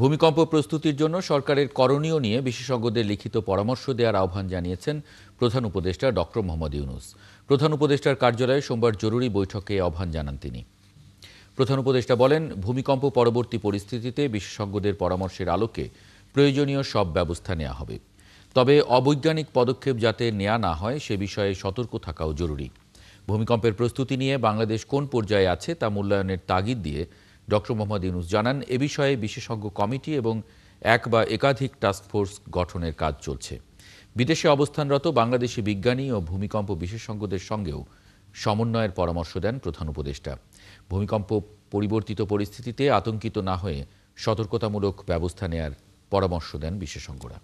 ভূমিকম্প প্রস্তুতির জন্য সরকারের করণীয় নিয়ে বিশেষজ্ঞদের লিখিত পরামর্শ দেওয়ার আহ্বান জানিয়েছেন প্রধান উপদেষ্টা ডক্টর মোহাম্মদ ইউনূস। প্রধান উপদেষ্টার কার্যালয়ে সোমবার জরুরি বৈঠকে আহ্বান জানান তিনি। প্রধান উপদেষ্টা বলেন, ভূমিকম্প পরবর্তী পরিস্থিতিতে বিশেষজ্ঞদের পরামর্শের আলোকে প্রয়োজনীয় সব ব্যবস্থা নেওয়া হবে। তবে অবৈজ্ঞানিক পদক্ষেপ যাতে নেওয়া না হয় সে বিষয়ে সতর্ক থাকাও জরুরি। ভূমিকম্পের প্রস্তুতি নিয়ে বাংলাদেশ কোন পর্যায়ে আছে তা মূল্যায়নের তাগিদ দিয়ে ডক্টর মোহাম্মদ ইউনূস জানান, এ বিষয়ে বিশেষজ্ঞ কমিটি এবং এক বা একাধিক টাস্কফোর্স গঠনের কাজ চলছে। বিদেশে অবস্থানরত বাংলাদেশি বিজ্ঞানী ও ভূমিকম্প বিশেষজ্ঞদের সঙ্গেও সমন্বয়ের পরামর্শ দেন প্রধান উপদেষ্টা। ভূমিকম্প পরিবর্তিত পরিস্থিতিতে আতঙ্কিত না হয়ে সতর্কতামূলক ব্যবস্থা নেয়ার পরামর্শ দেন বিশেষজ্ঞরা।